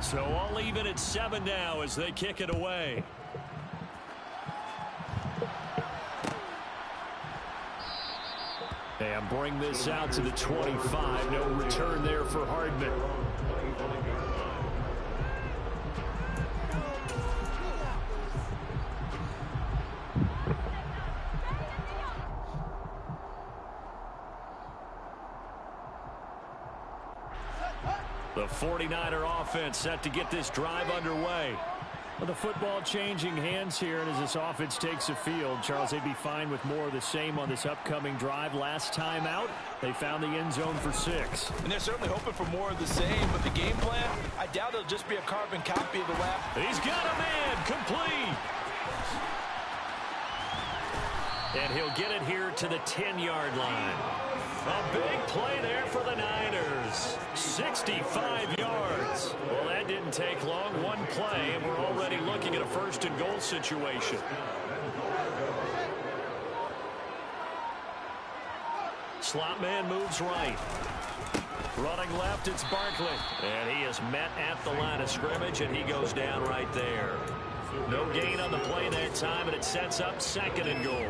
So all even at 7 now as they kick it away. And bring this out to the 25. No return there for Hardman. The 49er offense set to get this drive underway. Well, the football changing hands here, and as this offense takes the field, Charles, they'd be fine with more of the same on this upcoming drive. Last time out, they found the end zone for 6. And they're certainly hoping for more of the same, but the game plan, I doubt it'll just be a carbon copy of the last. He's got a man, complete. And he'll get it here to the 10-yard line. A big play there for the Niners. 65 yards. Well, that didn't take long. One play, and we're already looking at a first-and-goal situation. Slot man moves right. Running left, it's Barkley. And he is met at the line of scrimmage, and he goes down right there. No gain on the play that time, and it sets up 2nd and goal.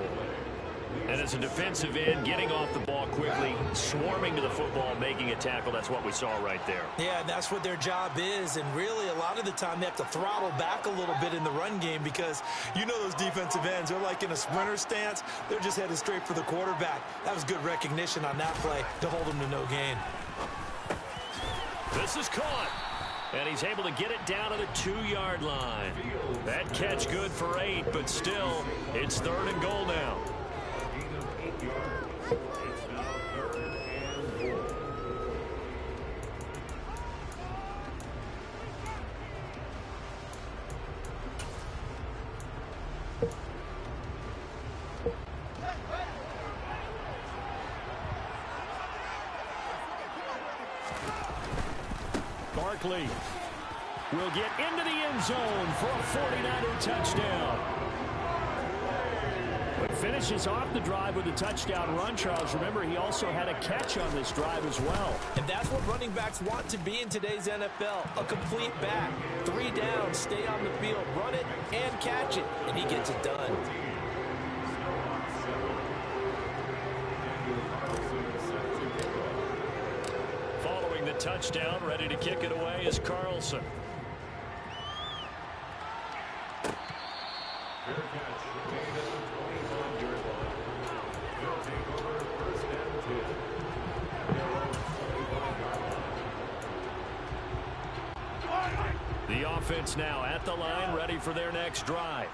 And as a defensive end, getting off the ball quickly, swarming to the football, making a tackle, that's what we saw right there. Yeah, and that's what their job is. And really, a lot of the time, they have to throttle back a little bit in the run game because you know those defensive ends, they're like in a sprinter stance. They're just headed straight for the quarterback. That was good recognition on that play to hold them to no gain. This is caught. And he's able to get it down to the 2-yard line. That catch good for 8, but still, it's 3rd and goal now. Barkley will get into the end zone for a 49er touchdown. But finishes off the drive with a touchdown run, Charles. Remember, he also had a catch on this drive as well. And that's what running backs want to be in today's NFL. A complete back. 3 down, stay on the field, run it, and catch it. And he gets it done. Following the touchdown, ready to kick it away is Carlson. The offense now at the line, ready for their next drive.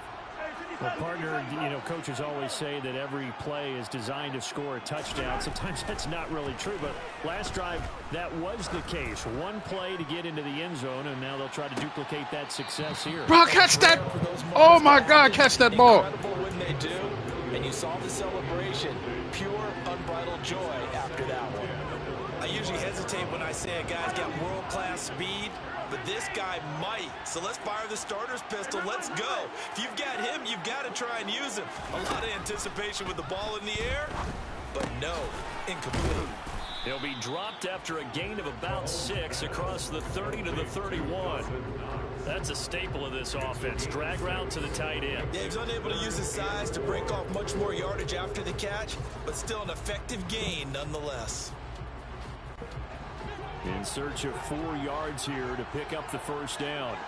Well, partner, you know, coaches always say that every play is designed to score a touchdown. Sometimes that's not really true, but last drive, that was the case. One play to get into the end zone, and now they'll try to duplicate that success here. Bro, catch that! Oh, my God, catch that ball. Incredible when they do, and you saw the celebration. Pure, unbridled joy after that one. I usually hesitate when I say a guy's got world-class speed, but this guy might. So let's fire the starter's pistol. Let's go. If you've got him, you've got to try and use him. A lot of anticipation with the ball in the air, but no, incomplete. He'll be dropped after a gain of about 6 across the 30 to the 31. That's a staple of this offense. Drag route to the tight end. Yeah, he's unable to use his size to break off much more yardage after the catch, but still an effective gain nonetheless. In search of 4 yards here to pick up the first down.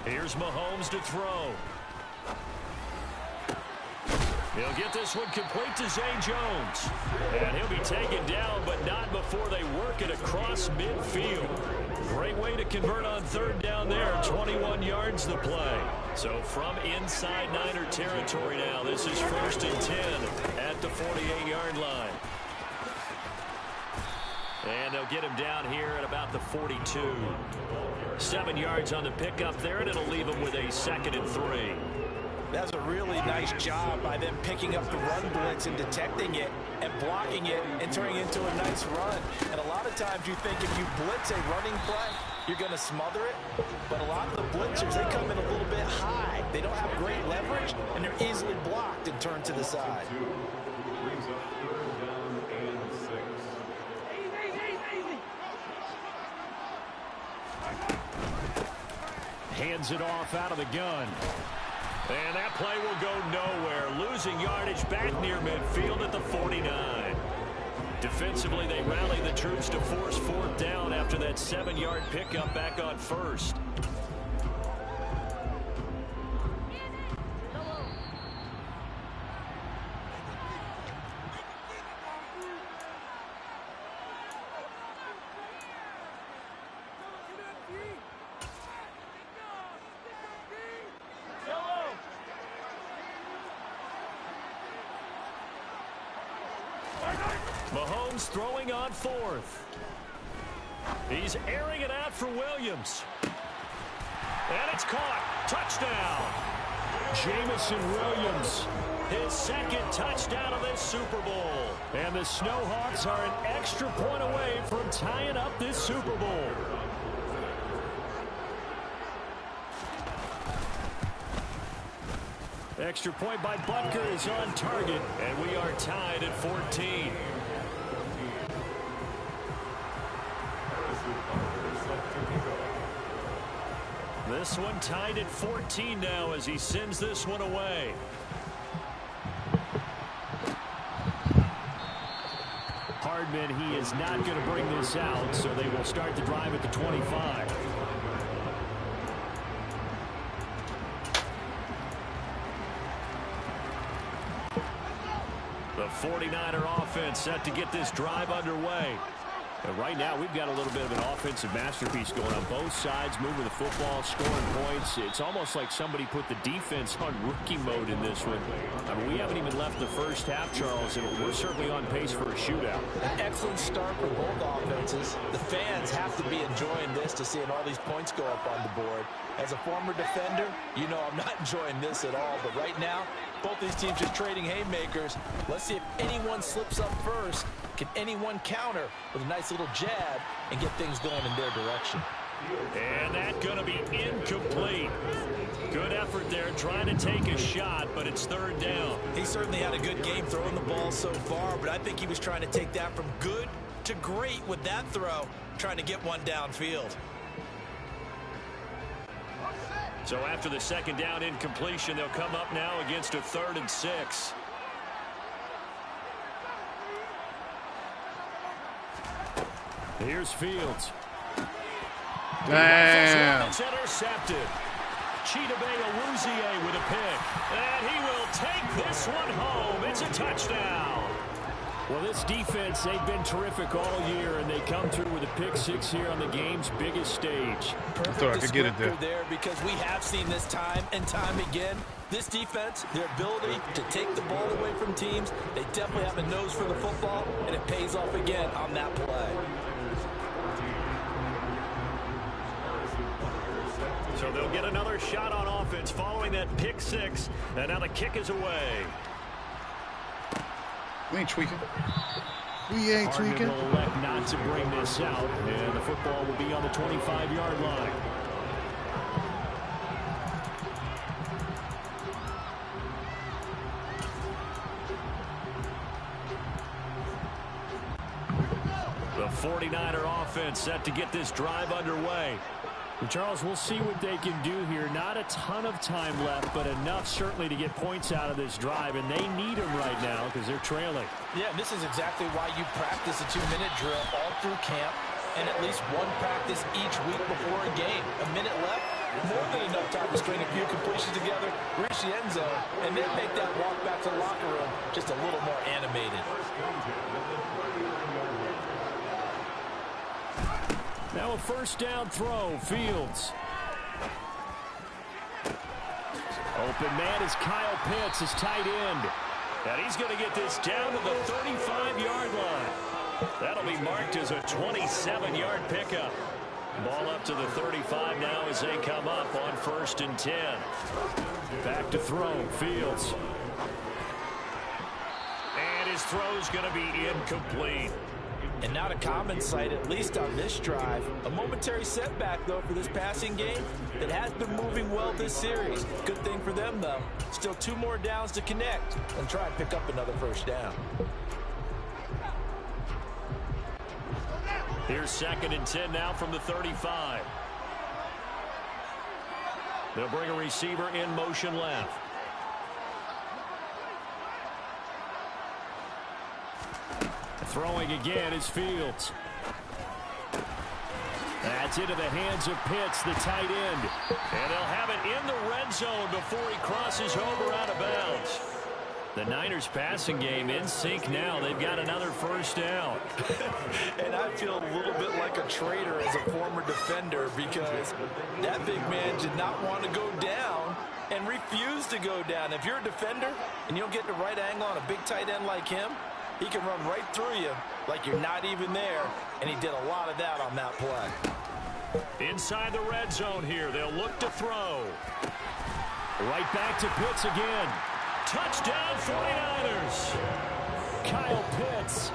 Here's Mahomes to throw. He'll get this one complete to Zay Jones. And he'll be taken down, but not before they work it across midfield. Great way to convert on 3rd down there. 21 yards the play. So from inside Niner territory now, this is 1st and 10 at the 48-yard line. And they'll get him down here at about the 42. 7 yards on the pickup there, and it'll leave him with a 2nd and 3. That's a really nice job by them picking up the run blitz and detecting it and blocking it and turning it into a nice run. And a lot of times you think if you blitz a running play, you're going to smother it. But a lot of the blitzers, they come in a little bit high. They don't have great leverage, and they're easily blocked and turned to the side. Hands it off out of the gun. And that play will go nowhere. Losing yardage back near midfield at the 49. Defensively, they rally the troops to force fourth down after that 7-yard pickup back on first. Mahomes throwing on fourth. He's airing it out for Williams. And it's caught. Touchdown. Jamison Williams, his second touchdown of this Super Bowl. And the Snowhawks are an extra point away from tying up this Super Bowl. Extra point by Butker is on target, and we are tied at 14. This one tied at 14 now as he sends this one away. Hardman, he is not going to bring this out, so they will start the drive at the 25. The 49er offense set to get this drive underway. And right now, we've got a little bit of an offensive masterpiece going on both sides, moving the football, scoring points. It's almost like somebody put the defense on rookie mode in this one. I mean, we haven't even left the first half, Charles, and we're certainly on pace for a shootout. An excellent start for both offenses. The fans have to be enjoying this to seeing all these points go up on the board. As a former defender, you know I'm not enjoying this at all. But right now, both these teams just trading haymakers. Let's see if anyone slips up first. Can anyone counter with a nice little jab and get things going in their direction? And that's going to be incomplete. Good effort there trying to take a shot, but it's third down. He certainly had a good game throwing the ball so far, but I think he was trying to take that from good to great with that throw, trying to get one downfield. So after the second down incompletion, they'll come up now against a 3rd and 6. Here's Fields. Damn. It's intercepted. Chidobe Awuzie with a pick. And he will take this one home. It's a touchdown. Well, this defense, they've been terrific all year, and they come through with a pick 6 here on the game's biggest stage. I thought I could get it there because we have seen this time and time again. This defense, their ability to take the ball away from teams, they definitely have a nose for the football, and it pays off again on that play. So they'll get another shot on offense following that pick 6, and now the kick is away. We ain't tweaking. We ain't tweaking. Hardman will elect not to bring this out, and the football will be on the 25-yard line. The 49er offense set to get this drive underway. And Charles, we'll see what they can do here. Not a ton of time left, but enough certainly to get points out of this drive, and they need them right now because they're trailing. Yeah, and this is exactly why you practice a 2-minute drill all through camp and at least one practice each week before a game. A minute left, more than enough time to string a few completions together, reach the end zone, and then make that walk back to the locker room just a little more animated. Now a first down throw, Fields. Open man is Kyle Pitts, his tight end. And he's going to get this down to the 35-yard line. That'll be marked as a 27-yard pickup. Ball up to the 35 now as they come up on 1st and 10. Back to throw, Fields. And his throw's going to be incomplete. And not a common sight, at least on this drive. A momentary setback, though, for this passing game that has been moving well this series. Good thing for them, though. Still 2 more downs to connect and try and pick up another first down. Here's 2nd and 10 now from the 35. They'll bring a receiver in motion left. Throwing again is Fields. That's into the hands of Pitts, the tight end. And they'll have it in the red zone before he crosses over out of bounds. The Niners passing game in sync now. They've got another first down. And I feel a little bit like a traitor as a former defender because that big man did not want to go down and refused to go down. If you're a defender and you don't get the right angle on a big tight end like him, he can run right through you like you're not even there, and he did a lot of that on that play. Inside the red zone here, they'll look to throw. Right back to Pitts again. Touchdown 49ers. Kyle Pitts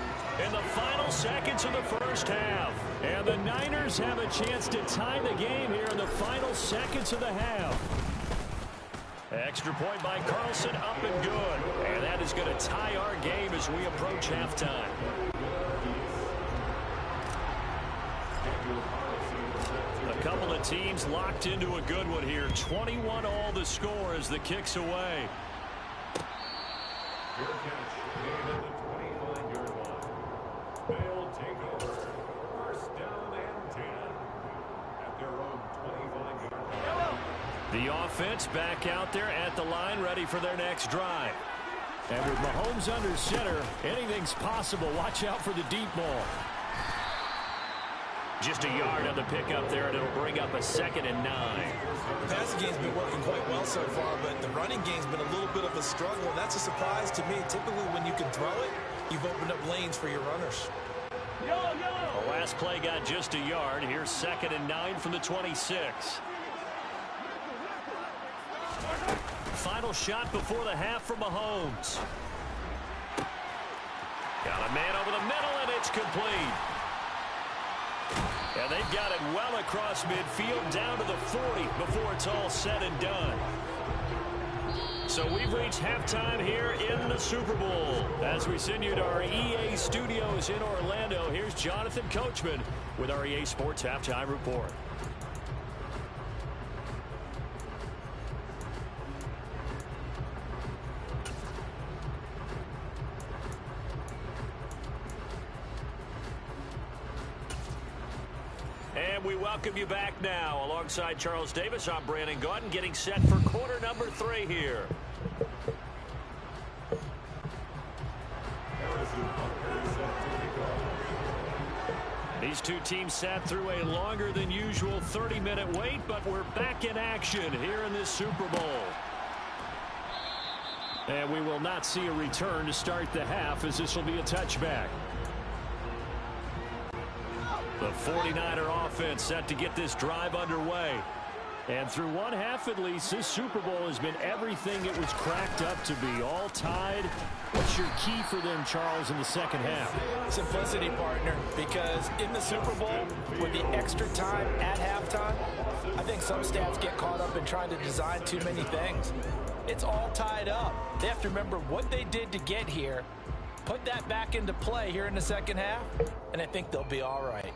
in the final seconds of the first half. And the Niners have a chance to tie the game here in the final seconds of the half. Extra point by Carlson, up and good. And that is going to tie our game as we approach halftime. A couple of teams locked into a good one here. 21 all the score as the kick's away. They'll take over. First down and 10 at their own 25-yard line. The offense back out there at the line, ready for their next drive. And with Mahomes under center, anything's possible. Watch out for the deep ball. Just a yard on the pickup there, and it'll bring up a 2nd and 9. The passing game's been working quite well so far, but the running game's been a little bit of a struggle, and that's a surprise to me. Typically, when you can throw it, you've opened up lanes for your runners. The last play got just a yard. Here's 2nd and 9 from the 26. Final shot before the half from Mahomes. Got a man over the middle, and it's complete. And they've got it well across midfield, down to the 40 before it's all said and done. So we've reached halftime here in the Super Bowl. As we send you to our EA studios in Orlando, here's Jonathan Coachman with our EA Sports Halftime Report. And we welcome you back now. Alongside Charles Davis, I'm Brandon Gaudin, getting set for quarter number 3 here. These two teams sat through a longer than usual 30-minute wait, but we're back in action here in this Super Bowl. And we will not see a return to start the half, as this will be a touchback. The 49er offense set to get this drive underway. And through one half at least, this Super Bowl has been everything it was cracked up to be. All tied. What's your key for them, Charles, in the second half? Simplicity, partner, because in the Super Bowl, with the extra time at halftime, I think some stats get caught up in trying to design too many things. It's all tied up. They have to remember what they did to get here, put that back into play here in the second half, and I think they'll be all right.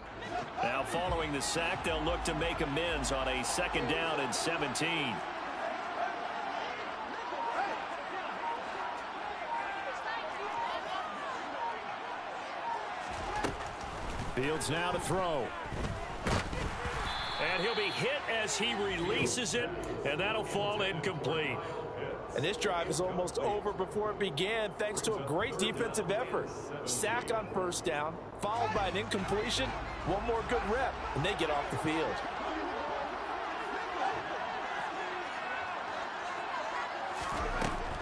Now following the sack, they'll look to make amends on a 2nd down and 17. Fields now to throw. And he'll be hit as he releases it, and that'll fall incomplete. And this drive is almost over before it began, thanks to a great defensive effort. Sack on first down, followed by an incompletion. One more good rep, and they get off the field.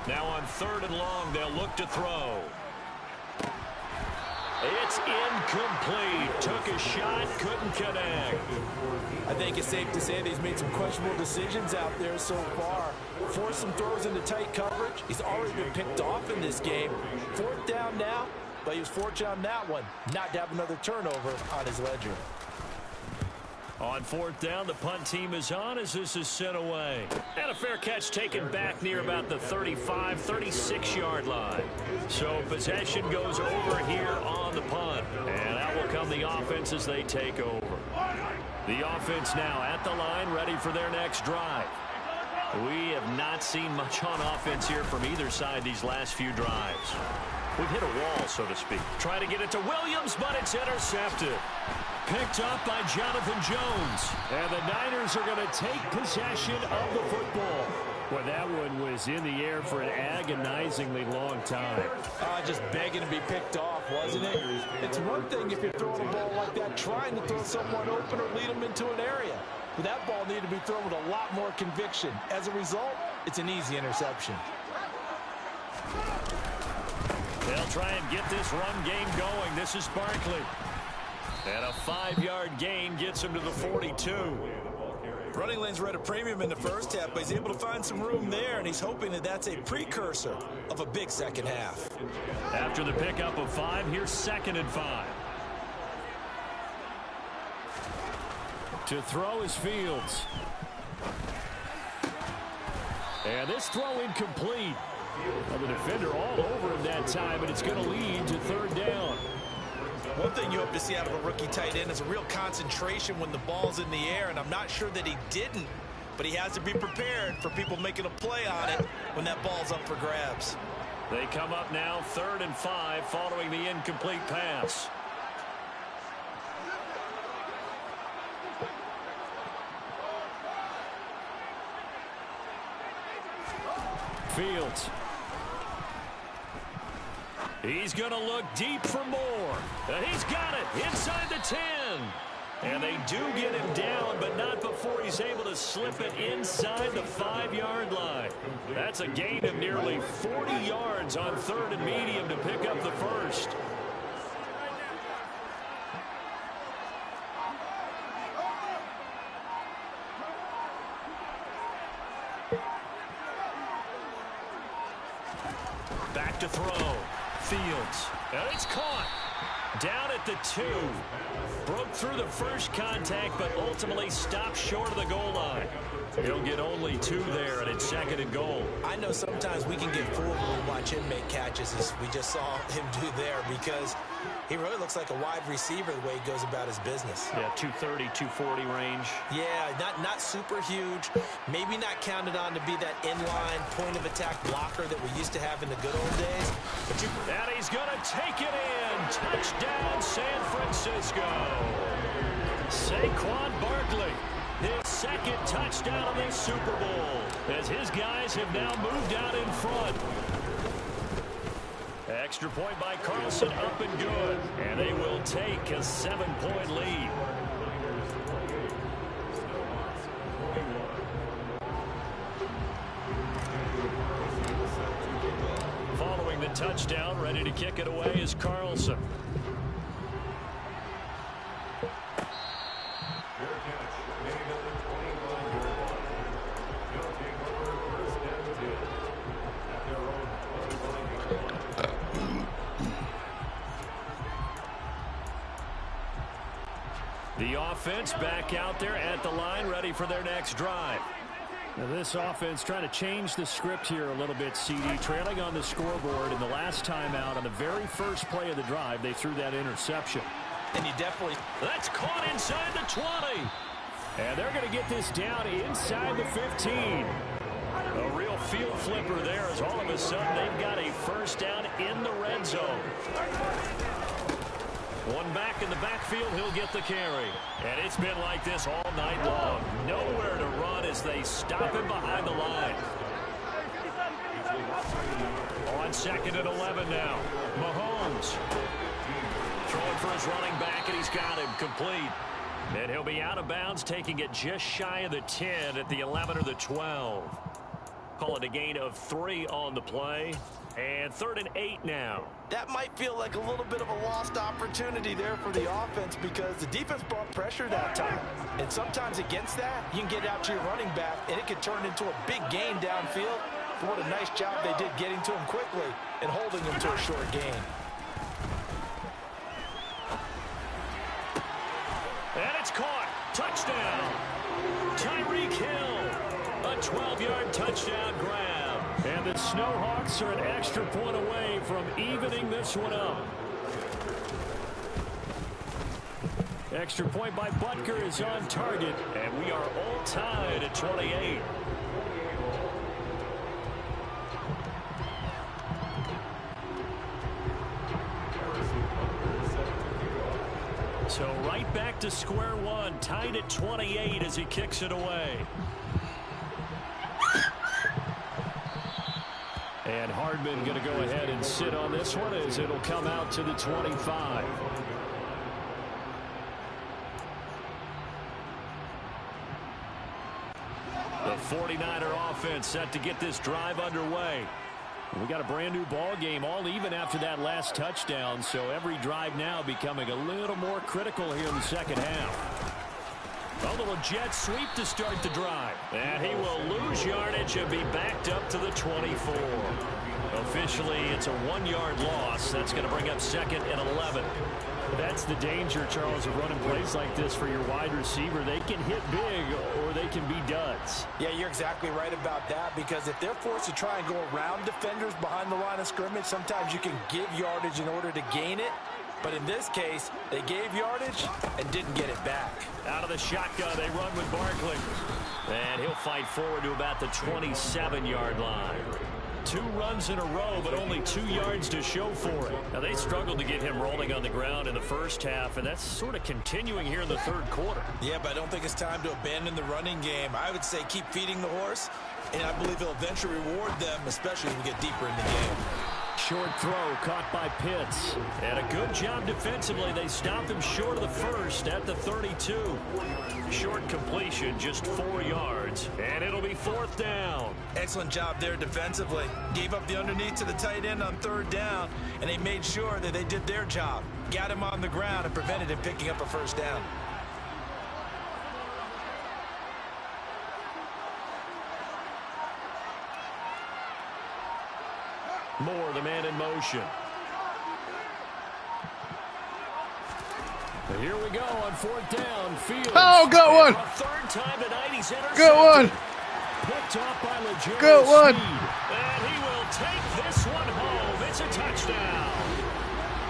Now on 3rd and long, they'll look to throw. It's incomplete. Took a shot, couldn't connect. I think it's safe to say that he's made some questionable decisions out there so far. Forced some throws into tight coverage. He's already been picked off in this game. 4th down now. but he was fortunate on that one not to have another turnover on his ledger. On fourth down, the punt team is on as this is sent away. And a fair catch taken back near about the 35, 36-yard line. So possession goes over here on the punt. And out will come the offense as they take over. The offense now at the line, ready for their next drive. We have not seen much on offense here from either side these last few drives. We've hit a wall, so to speak. Try to get it to Williams, but it's intercepted. Picked up by Jonathan Jones. And the Niners are going to take possession of the football. Well, that one was in the air for an agonizingly long time. Just begging to be picked off, wasn't it? It's one thing if you're throwing a ball like that, trying to throw someone open or lead them into an area. But that ball needed to be thrown with a lot more conviction. As a result, it's an easy interception. They'll try and get this run game going. This is Barkley. And a 5-yard gain gets him to the 42. Running lanes were at a premium in the first half, but he's able to find some room there, and he's hoping that that's a precursor of a big second half. After the pickup of 5, here's 2nd and 5. To throw is Fields. And this throw incomplete. Well, the defender all over him that time, and it's going to lead to 3rd down. One thing you hope to see out of a rookie tight end is a real concentration when the ball's in the air, and I'm not sure that he didn't, but he has to be prepared for people making a play on it when that ball's up for grabs. They come up now 3rd and 5 following the incomplete pass. Fields. He's going to look deep for more. And he's got it inside the 10. And they do get him down, but not before he's able to slip it inside the 5-yard line. That's a gain of nearly 40 yards on 3rd and medium to pick up the first. Back to throw. Fields. And it's caught. Down at the 2. Broke through the first contact, but ultimately stopped short of the goal line. He'll get only 2 there, and it's 2nd and goal. I know sometimes we can get fooled when we watch him make catches, as we just saw him do there, because he really looks like a wide receiver the way he goes about his business. Yeah, 230, 240 range. Yeah, not super huge. Maybe not counted on to be that inline point-of-attack blocker that we used to have in the good old days. But and he's going to take it in. Touchdown, San Francisco. Saquon Barkley. His 2nd touchdown of the Super Bowl, as his guys have now moved out in front. Extra point by Carlson, up and good. And they will take a 7-point lead. Following the touchdown, ready to kick it away is Carlson. The offense back out there at the line, ready for their next drive. Now this offense trying to change the script here a little bit, CD. Trailing on the scoreboard, and the last time out on the very first play of the drive, they threw that interception. And you definitely... That's caught inside the 20. And they're going to get this down inside the 15. A real field flipper there, as all of a sudden they've got a first down in the red zone. One back in the backfield, he'll get the carry. And it's been like this all night long. Nowhere to run as they stop him behind the line. On 2nd and 11 now. Mahomes throwing for his running back, and he's got him complete. And he'll be out of bounds, taking it just shy of the 10 at the 11 or the 12. Call it a gain of 3 on the play. And 3rd and 8 now. That might feel like a little bit of a lost opportunity there for the offense, because the defense brought pressure that time. And sometimes against that, you can get out to your running back, and it could turn into a big gain downfield. But what a nice job they did getting to him quickly and holding him to a short gain. touchdown. Tyreek Hill, a 12-yard touchdown grab. And the Snowhawks are an extra point away from evening this one up. Extra point by Butker is on target, and we are all tied at 28. So right back to square one, tied at 28 as he kicks it away. And Hardman going to go ahead and sit on this one as it'll come out to the 25. The 49er offense set to get this drive underway. We got a brand new ball game, all even after that last touchdown, so every drive now becoming a little more critical here in the second half. A little jet sweep to start the drive. And he will lose yardage and be backed up to the 24. Officially, it's a 1-yard loss. That's going to bring up 2nd and 11. That's the danger, Charles, of running plays like this for your wide receiver. They can hit big or they can be duds. Yeah, you're exactly right about that, because if they're forced to try and go around defenders behind the line of scrimmage, sometimes you can give yardage in order to gain it. But in this case, they gave yardage and didn't get it back. Out of the shotgun, they run with Barkley. And he'll fight forward to about the 27-yard line. 2 runs in a row, but only 2 yards to show for it. Now, they struggled to get him rolling on the ground in the first half, and that's sort of continuing here in the third quarter. Yeah, but I don't think it's time to abandon the running game. I would say keep feeding the horse, and I believe he'll eventually reward them, especially as we get deeper in the game. Short throw caught by Pitts. And a good job defensively. They stopped him short of the first at the 32. Short completion, just 4 yards. And it'll be 4th down. Excellent job there defensively. Gave up the underneath to the tight end on 3rd down, and they made sure that they did their job. Got him on the ground and prevented him picking up a 1st down. Moore, the man in motion. But here we go on 4th down. Fields. Oh, got one. Third time tonight he's intercepted. Got one. Picked off by Legere. Got one. And he will take this one home. It's a touchdown.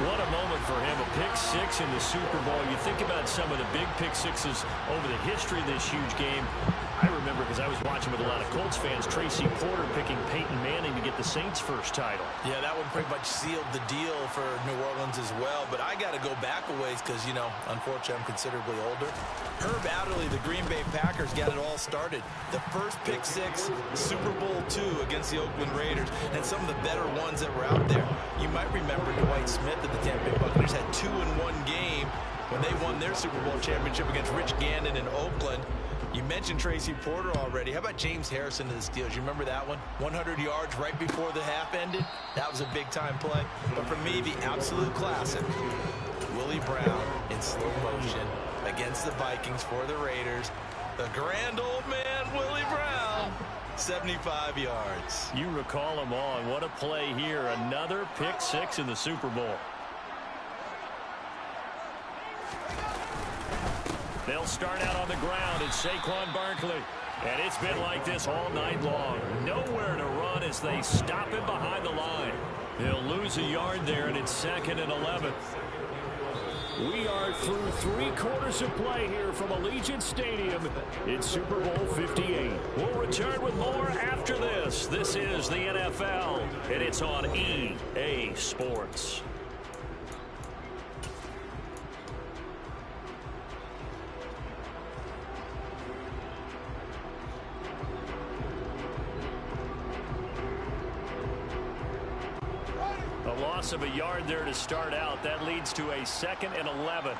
What a moment for him. A pick 6 in the Super Bowl. You think about some of the big pick 6s over the history of this huge game. I remember, because I was watching with a lot of Colts fans, Tracy Porter picking Peyton Manning to get the Saints' first title. Yeah, that one pretty much sealed the deal for New Orleans as well. But I got to go back a ways because, you know, unfortunately I'm considerably older. Herb Adderley, the Green Bay Packers, got it all started. The first pick 6, Super Bowl II against the Oakland Raiders, and some of the better ones that were out there. You might remember Dwight Smith at the Tampa Bay Buccaneers had 2 in one game when they won their Super Bowl championship against Rich Gannon in Oakland. You mentioned Tracy Porter already. How about James Harrison to the Steelers? You remember that one? 100 yards right before the half ended? That was a big-time play. But for me, the absolute classic, Willie Brown in slow motion against the Vikings for the Raiders. The grand old man, Willie Brown, 75 yards. You recall them all, and what a play here. Another pick 6 in the Super Bowl. They'll start out on the ground. It's Saquon Barkley. And it's been like this all night long. Nowhere to run as they stop him behind the line. He'll lose a yard there, and it's 2nd and 11. We are through 3 quarters of play here from Allegiant Stadium. It's Super Bowl 58. We'll return with more after this. This is the NFL, and it's on EA Sports. A loss of a yard there to start out. That leads to a 2nd and 11.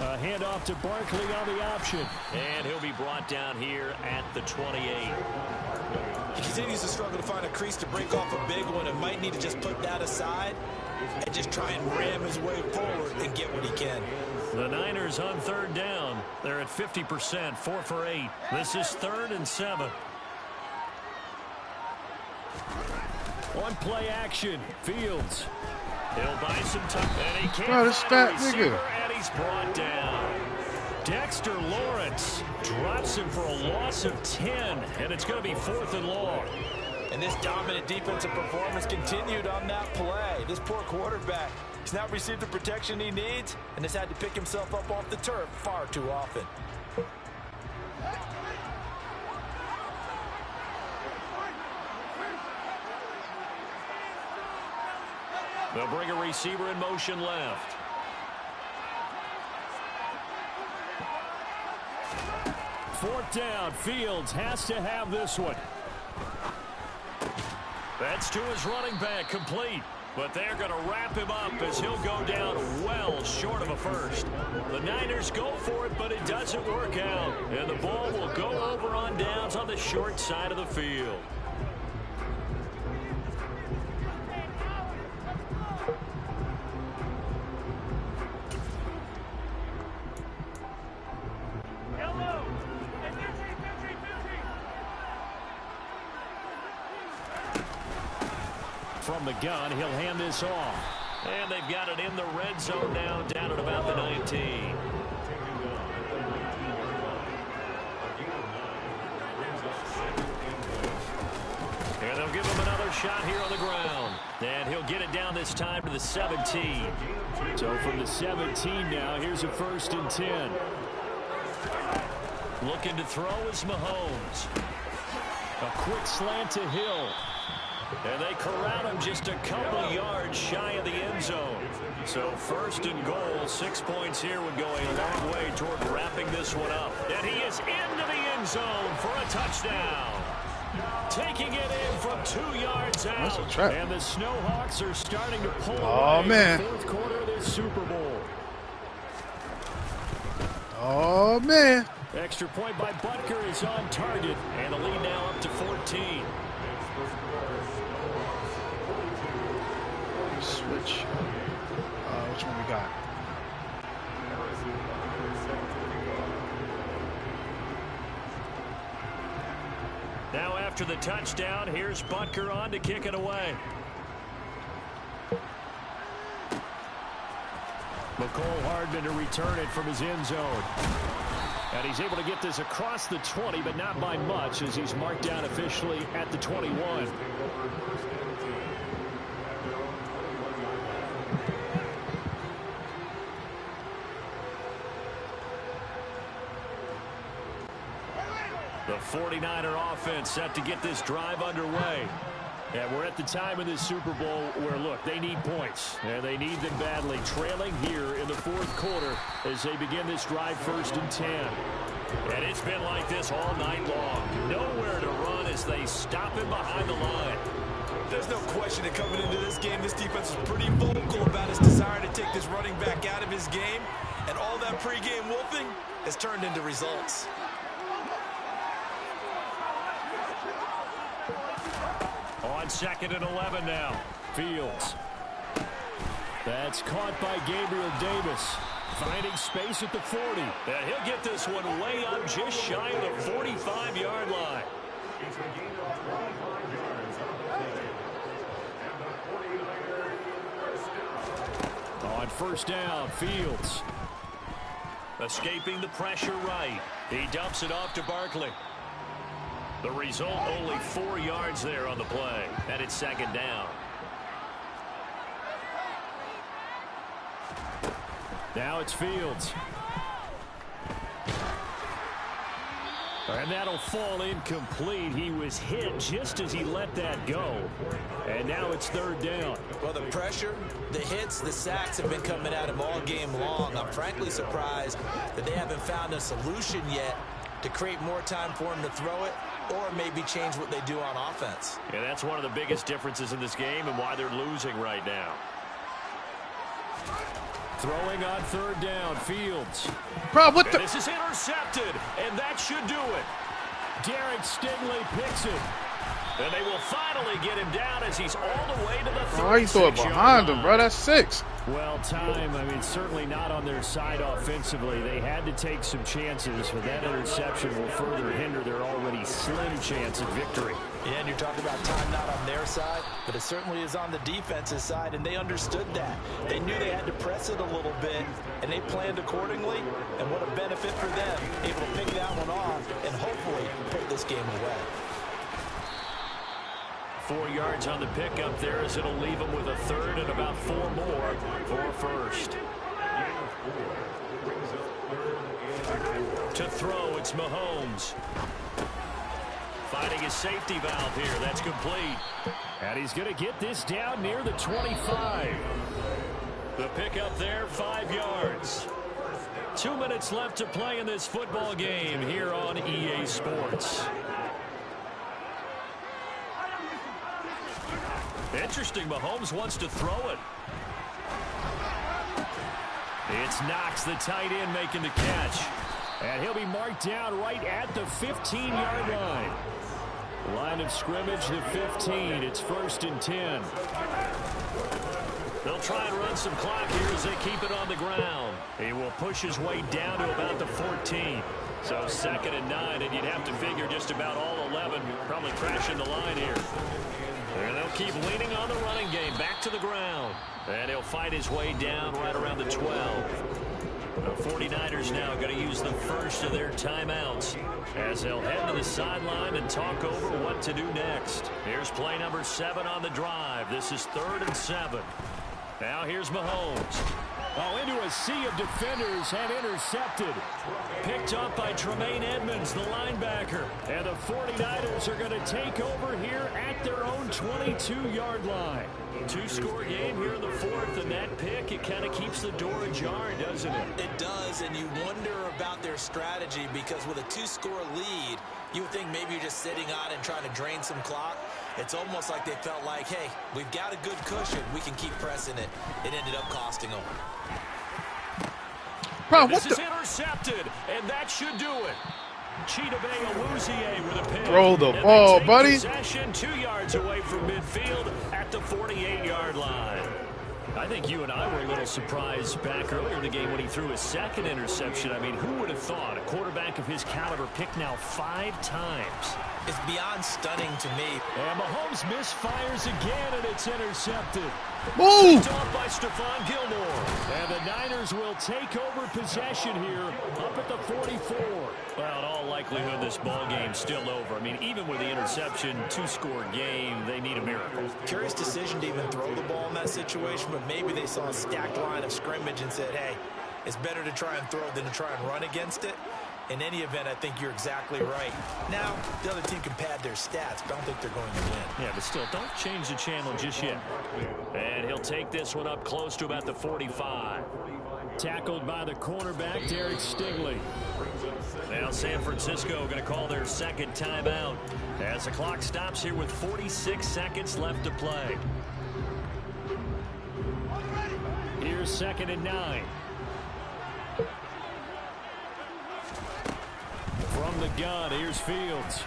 A handoff to Barkley on the option. And he'll be brought down here at the 28. He continues to struggle to find a crease to break off a big one and might need to just put that aside and just try and ram his way forward and get what he can. The Niners on 3rd down. They're at 50%, 4 for 8. This is 3rd and 7. On play action, Fields. He'll buy some time, and he can't Bro, this find a fat receiver, nigga. and he's brought down. Dexter Lawrence drops him for a loss of 10, and it's going to be 4th and long. And this dominant defensive performance continued on that play. This poor quarterback, he's not received the protection he needs and has had to pick himself up off the turf far too often. They'll bring a receiver in motion left. Fourth down. Fields has to have this one. That's to his running back, complete. But they're going to wrap him up as he'll go down well short of a first. The Niners go for it, but it doesn't work out. And the ball will go over on downs on the short side of the field. From the gun, he'll hand this off. And they've got it in the red zone now, down at about the 19. And they'll give him another shot here on the ground. And he'll get it down this time to the 17. So from the 17 now, here's a 1st and 10. Looking to throw is Mahomes. A quick slant to Hill. And they corral him just a couple yards shy of the end zone. So 1st and goal, 6 points here would go a long way toward wrapping this one up. And he is into the end zone for a touchdown. Taking it in from 2 yards out. That's a trap. And the Snowhawks are starting to pull Oh, away man. in the 4th quarter of this Super Bowl. Oh, man. Extra point by Butker is on target. And the lead now up to 14. Switch. Which one we got? Now after the touchdown, here's Butker on to kick it away. McCole Hardman to return it from his end zone. And he's able to get this across the 20, but not by much, as he's marked down officially at the 21. The 49er offense set to get this drive underway. And we're at the time in this Super Bowl where, look, they need points. And they need them badly. Trailing here in the 4th quarter as they begin this drive 1st and 10. And it's been like this all night long. Nowhere to run as they stop him behind the line. There's no question that coming into this game, this defense is pretty vocal about his desire to take this running back out of his game. And all that pregame wolfing has turned into results. On 2nd and 11 now. Fields. That's caught by Gabriel Davis. Finding space at the 40. And he'll get this one way up just shy of the 45-yard line. On 1st down, Fields. Escaping the pressure right. He dumps it off to Barkley. The result, only 4 yards there on the play. And it's 2nd down. Now it's Fields. And that'll fall incomplete. He was hit just as he let that go. And now it's 3rd down. Well, the pressure, the hits, the sacks have been coming at him all game long. I'm frankly surprised that they haven't found a solution yet to create more time for him to throw it, or maybe change what they do on offense. And that's one of the biggest differences in this game and why they're losing right now. Throwing on 3rd down, Fields. Bro, what the? This is intercepted, and that should do it. Derek Stingley picks it. And they will finally get him down as he's all the way to the 36-yard line. Why you throw it behind him, bro? That's 6. Well, time, I mean, certainly not on their side offensively. They had to take some chances, but that interception will further hinder their already slim chance of victory. Yeah, and you're talking about time not on their side, but it certainly is on the defensive side, and they understood that. They knew they had to press it a little bit, and they planned accordingly, and what a benefit for them, able to pick that one off and hopefully put this game away. 4 yards on the pickup there as it'll leave them with a third and about 4 more for first. To throw, it's Mahomes. Finding his safety valve here. That's complete. And he's going to get this down near the 25. The pickup there, 5 yards. 2 minutes left to play in this football game here on EA Sports. Interesting, Mahomes wants to throw it. It's Knox, the tight end, making the catch. And he'll be marked down right at the 15-yard line. Line of scrimmage, the 15. It's 1st and 10. They'll try and run some clock here as they keep it on the ground. He will push his way down to about the 14. So 2nd and 9, and you'd have to figure just about all 11 probably crashing the line here. And they'll keep leaning on the running game. Back to the ground. And he'll fight his way down right around the 12. The 49ers now going to use the first of their timeouts as they'll head to the sideline and talk over what to do next. Here's play number 7 on the drive. This is 3rd and 7. Now here's Mahomes. Oh, into a sea of defenders and intercepted. Picked up by Tremaine Edmonds, the linebacker. And the 49ers are going to take over here at their own 22-yard line. 2-score game here in the 4th, and that pick, it kind of keeps the door ajar, doesn't it? It does, and you wonder about their strategy because with a 2-score lead, you would think maybe you're just sitting on and trying to drain some clock. It's almost like they felt like, hey, we've got a good cushion. We can keep pressing it. It ended up costing them. Bro, this is intercepted, and that should do it. Chidobe Awuzie with a pick. Throw the ball, buddy. Possession 2 yards away from midfield at the 48-yard line. I think you and I were a little surprised back earlier in the game when he threw his 2nd interception. I mean, who would have thought a quarterback of his caliber picked now 5 times? It's beyond stunning to me. And Mahomes misfires again, and it's intercepted. Move! Picked off by Stephon Gilmore. And the Niners will take over possession here up at the 44. Well, in all likelihood, this ball game's still over. I mean, even with the interception, 2-score game, they need a miracle. Curious decision to even throw the ball in that situation, but maybe they saw a stacked line of scrimmage and said, hey, it's better to try and throw than to try and run against it. In any event, I think you're exactly right. Now, the other team can pad their stats, but I don't think they're going to win. Yeah, but still, don't change the channel just yet. And he'll take this one up close to about the 45. Tackled by the cornerback, Derek Stingley. Now San Francisco going to call their 2nd timeout as the clock stops here with 46 seconds left to play. Here's 2nd and 9. From the gun, here's Fields.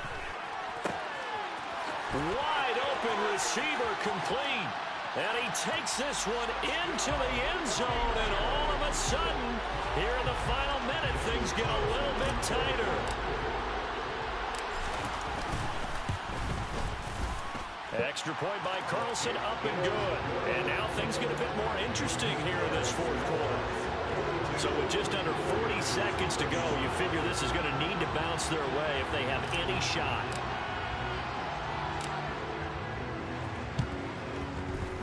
Wide open receiver complete. And he takes this one into the end zone. And all of a sudden, here in the final minute, things get a little bit tighter. Extra point by Carlson, up and good. And now things get a bit more interesting here in this 4th quarter. So with just under 40 seconds to go, you figure this is going to need to bounce their way if they have any shot.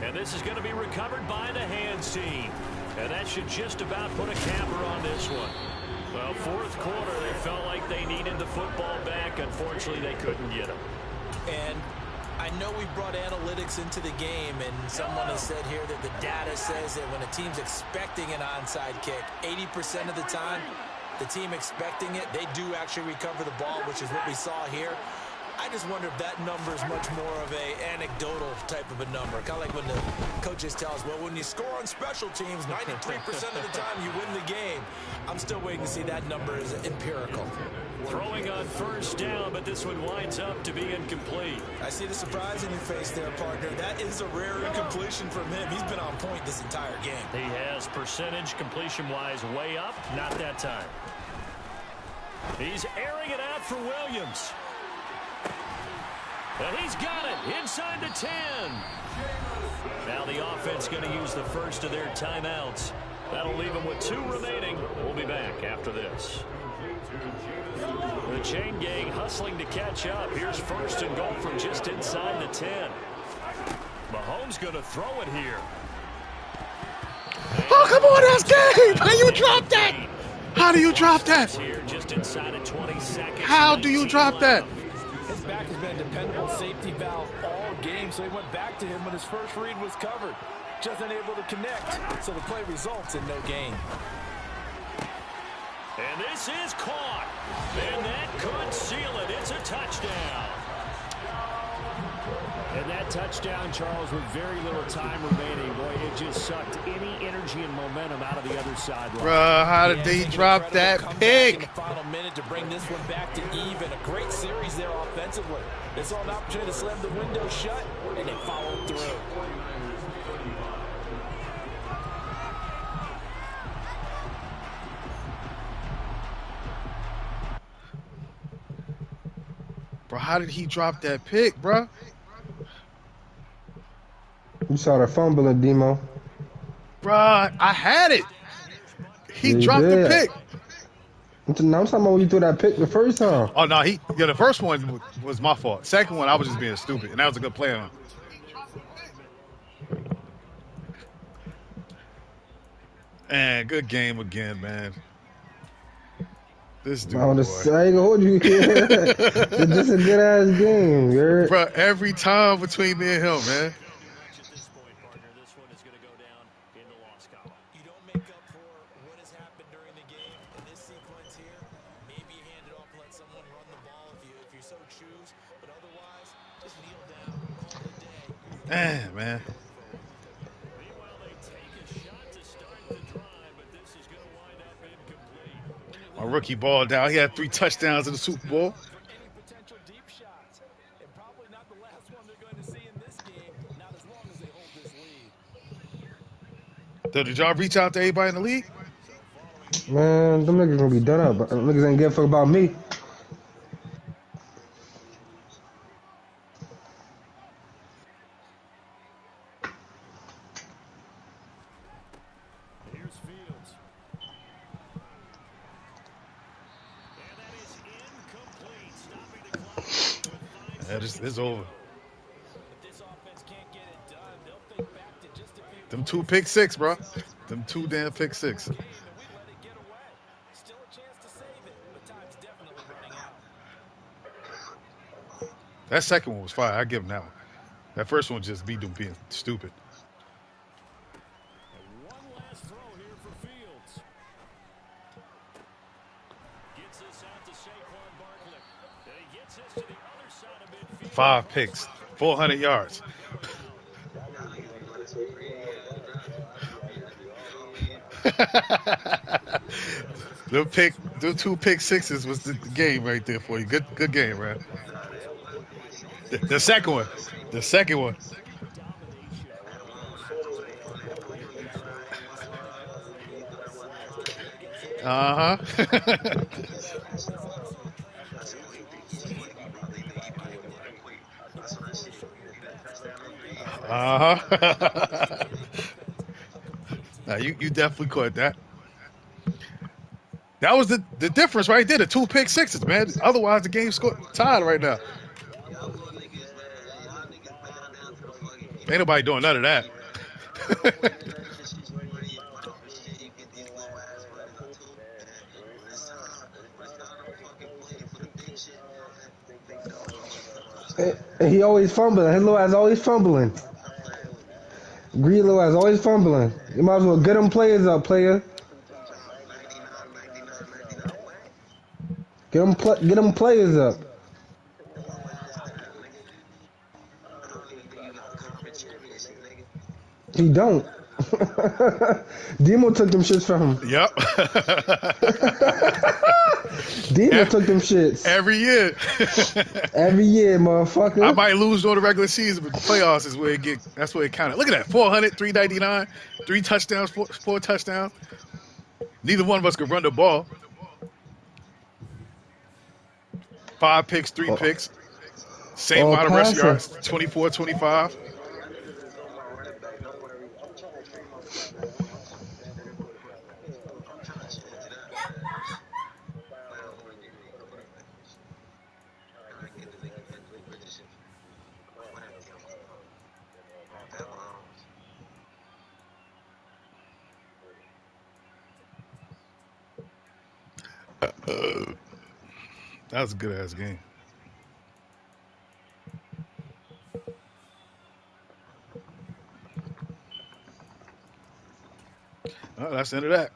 And this is going to be recovered by the hands team. And that should just about put a capper on this one. Well, 4th quarter, they felt like they needed the football back. Unfortunately, they couldn't get it. And I know we brought analytics into the game, and someone has said here that the data says that when a team's expecting an onside kick, 80% of the time, the team expecting it, they do actually recover the ball, which is what we saw here. I just wonder if that number is much more of a anecdotal type of a number. Kind of like when the coaches tell us, well, when you score on special teams, 93% of the time you win the game. I'm still waiting to see that number is empirical. Throwing on first down, but this one winds up to be incomplete. I see the surprise in your face there, partner. That is a rare incompletion from him. He's been on point this entire game. He has percentage completion-wise way up. Not that time. He's airing it out for Williams. And he's got it inside the 10. Now the offense going to use the first of their timeouts. That'll leave them with 2 remaining. We'll be back after this. The chain gang hustling to catch up. Here's first and goal from just inside the 10. Mahomes going to throw it here. Oh, come on, that's game. How you drop that? How do you drop that? Here just inside of 20 seconds. How do you drop that? His back has been a dependable safety valve all game, so he went back to him when his first read was covered. Just unable to connect, so the play results in no gain. And this is caught. And that could seal it. It's a touchdown. And that touchdown, Charles, with very little time remaining. Boy, it just sucked any energy and momentum out of the other sideline. Bruh, how did they drop that pick? In the final minute to bring this one back to even. A great series there offensively. They saw an opportunity to slam the window shut, and they followed through. Bro, how did he drop that pick, bro? You saw the fumbling, Demo. Bruh, I had it. He Yeah, dropped the yeah. pick. Now I'm talking about when you threw that pick the first time. Oh, no, the first one was my fault. Second one, I was just being stupid, and that was a good play on him. And good game again, man. This dude, I ain't gonna hold you here. This is a good ass game, girl. bro. Every time between me and him, man. At this point, partner, this one is going to go down in the loss column. You don't make up for what has happened during the game. In this sequence here, maybe you hand it off and let someone run the ball if you so choose. But otherwise, just kneel down, call it a day. Man. Meanwhile, they take a shot to start the drive, but this is going to wind up incomplete. My rookie balled out. He had 3 touchdowns in the Super Bowl. For any potential deep shots, and probably not the last one they're going to see in this game, not as long as they hold this lead. Did y'all reach out to everybody in the league? Man, them niggas gonna be done up. But them niggas ain't give a fuck about me. Here's Fields. And that is incomplete. Stopping the clock with 5 Yeah, it's over. If this offense can't get it done, they'll think back to just a few Them 2 pick six, bro. Them 2 damn pick six. game, and we let it get away. Still a chance to save it, but time's definitely running out. That second one was fire. I give him that one. That first one just beat them being stupid. One last throw here for Fields. Gets this out to Saquon Barkley. And he gets this to the other side of midfield. 5 picks, 400 yards. The 2 pick sixes was the game right there for you. Good game, man. The second one. The second one. Uh-huh. Uh-huh. Now, you definitely caught that. That was the difference right there, the 2 pick sixes, man. Otherwise, the game's tied right now. Ain't nobody doing none of that. And he always fumbling. His little ass always fumbling. Green little ass always fumbling. You might as well get them players up, player. Get them players up. He don't. Demo took them shits from him. Yep. Demo took them shits. Every year. Every year, I motherfucker. might lose during the regular season, but the playoffs is where that's where it counted. Look at that. 400, 399, 3 touchdowns, four touchdowns. Neither one of us could run the ball. 5 picks, 3 picks. Same All amount of rushing passing. yards, 24, 25. That was a good ass game. That's the end of that.